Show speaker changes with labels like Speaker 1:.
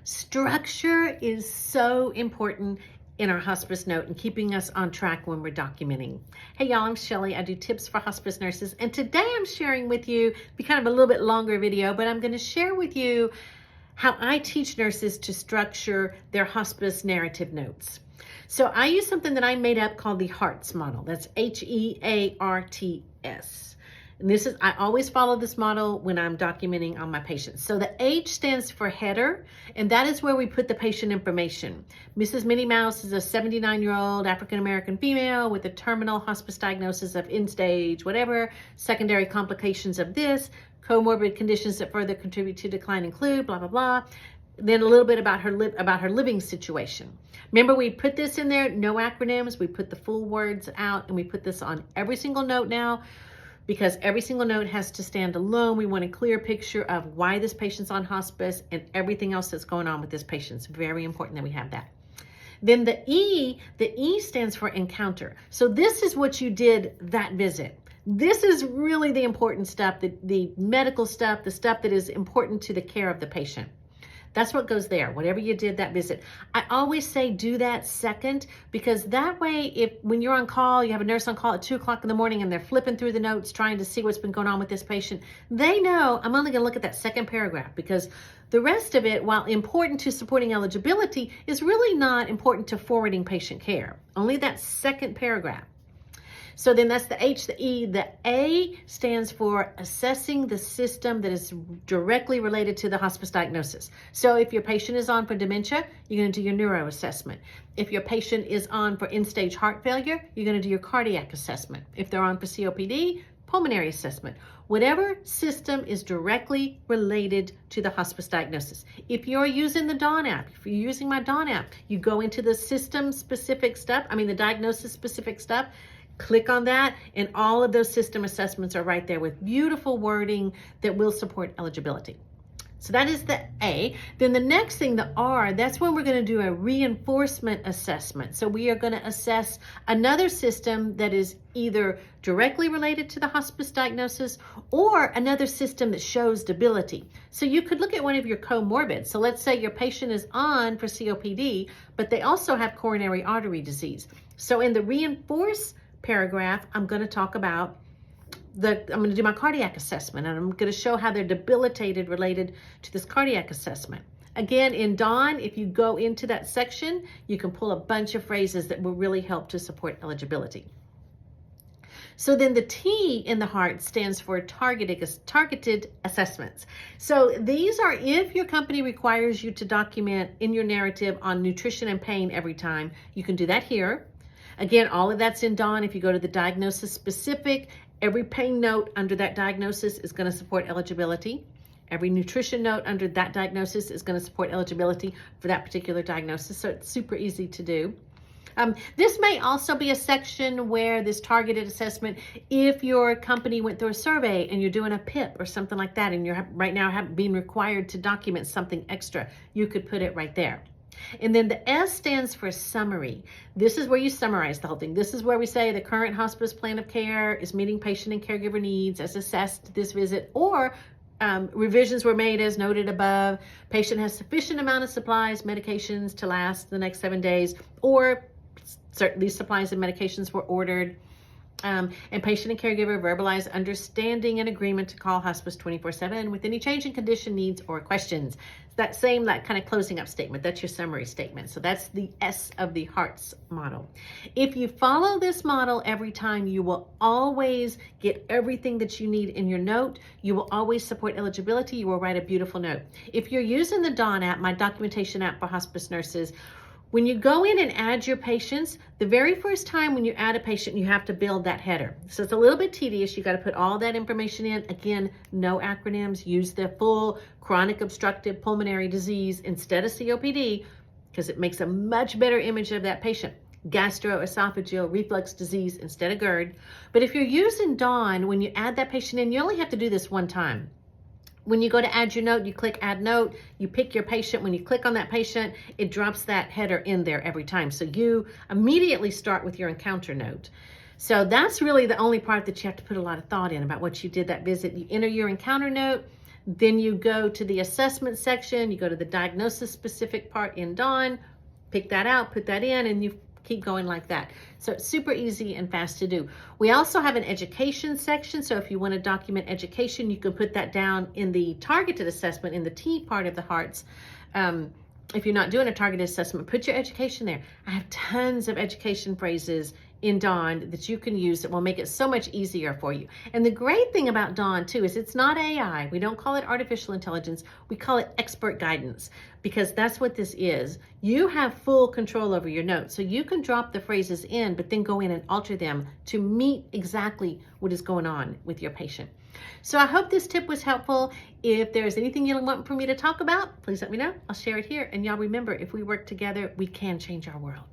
Speaker 1: Structure is so important in our hospice note and keeping us on track when we're documenting. Hey y'all, I'm Shelley. I do tips for hospice nurses, and today I'm sharing with you, be kind of a little bit longer video, but I'm going to share with you how I teach nurses to structure their hospice narrative notes. So I use something that I made up called the H.E.A.R.T.S model. That's H.E.A.R.T.S. And I always follow this model when I'm documenting on my patients. So the H stands for header, and that is where we put the patient information. Mrs. Minnie Mouse is a 79-year-old African-American female with a terminal hospice diagnosis of end stage, whatever, secondary complications of this, comorbid conditions that further contribute to decline include, blah, blah, blah. Then a little bit about her living situation. Remember, we put this in there, no acronyms. We put the full words out, and we put this on every single note now, because every single note has to stand alone. We want a clear picture of why this patient's on hospice and everything else that's going on with this patient. It's very important that we have that. Then the E stands for encounter. So this is what you did that visit. This is really the important stuff, the medical stuff, the stuff that is important to the care of the patient. That's what goes there, whatever you did that visit. I always say do that second, because that way, when you're on call, you have a nurse on call at 2 o'clock in the morning and they're flipping through the notes trying to see what's been going on with this patient, they know I'm only going to look at that second paragraph, because the rest of it, while important to supporting eligibility, is really not important to forwarding patient care. Only that second paragraph. So then that's the H, the E. The A stands for assessing the system that is directly related to the hospice diagnosis. So if your patient is on for dementia, you're going to do your neuro assessment. If your patient is on for end-stage heart failure, you're going to do your cardiac assessment. If they're on for COPD, pulmonary assessment. Whatever system is directly related to the hospice diagnosis. If you're using the D.A.H.N app, if you're using my D.A.H.N app, you go into the system-specific stuff, the diagnosis-specific stuff, click on that, and all of those system assessments are right there with beautiful wording that will support eligibility. So that is the A. Then the next thing, the R, that's when we're going to do a reinforcement assessment. So we are going to assess another system that is either directly related to the hospice diagnosis or another system that shows debility. So you could look at one of your comorbids. So let's say your patient is on for COPD, but they also have coronary artery disease. So in the reinforce paragraph, I'm going to talk about I'm going to do my cardiac assessment, and I'm going to show how they're debilitated related to this cardiac assessment. Again, in D.A.H.N, if you go into that section, you can pull a bunch of phrases that will really help to support eligibility. So then the T in the H.E.A.R.T stands for targeted assessments. So these are if your company requires you to document in your narrative on nutrition and pain every time, you can do that here. Again, all of that's in D.A.H.N. If you go to the diagnosis specific, every pain note under that diagnosis is going to support eligibility. Every nutrition note under that diagnosis is going to support eligibility for that particular diagnosis. So it's super easy to do. This may also be a section where this targeted assessment, if your company went through a survey and you're doing a PIP or something like that, and you're right now being required to document something extra, you could put it right there. And then the S stands for summary. This is where you summarize the whole thing. This is where we say the current hospice plan of care is meeting patient and caregiver needs as assessed this visit, or revisions were made as noted above. Patient has sufficient amount of supplies, medications to last the next 7 days, or these supplies and medications were ordered. And patient and caregiver verbalize understanding and agreement to call hospice 24/7 with any change in condition, needs, or questions. That kind of closing up statement, that's your summary statement. So that's the S of the H.E.A.R.T.S model. If you follow this model every time, you will always get everything that you need in your note. You will always support eligibility. You will write a beautiful note. If you're using the D.A.H.N app, my documentation app for hospice nurses, when you go in and add your patients, the very first time when you add a patient, you have to build that header. So it's a little bit tedious. You got to put all that information in. Again, no acronyms. Use the full chronic obstructive pulmonary disease instead of COPD, because it makes a much better image of that patient. Gastroesophageal reflux disease instead of GERD. But if you're using D.A.H.N, when you add that patient in, you only have to do this one time. When you go to add your note, you click add note, you pick your patient. When you click on that patient, it drops that header in there every time. So you immediately start with your encounter note. So that's really the only part that you have to put a lot of thought in about what you did that visit. You enter your encounter note, Then you go to the assessment section, you go to the diagnosis specific part in D.A.H.N, pick that out, put that in, and you keep going like that. So it's super easy and fast to do. We also have an education section. So if you want to document education, you can put that down in the targeted assessment in the T part of the H.E.A.R.T.S. If you're not doing a targeted assessment, put your education there. I have tons of education phrases in D.A.H.N that you can use that will make it so much easier for you. And the great thing about D.A.H.N too is it's not AI. We don't call it artificial intelligence. We call it expert guidance, because that's what this is. You have full control over your notes. So you can drop the phrases in, but then go in and alter them to meet exactly what is going on with your patient. So I hope this tip was helpful. If there's anything you want for me to talk about, please let me know. I'll share it here. And y'all remember, if we work together, we can change our world.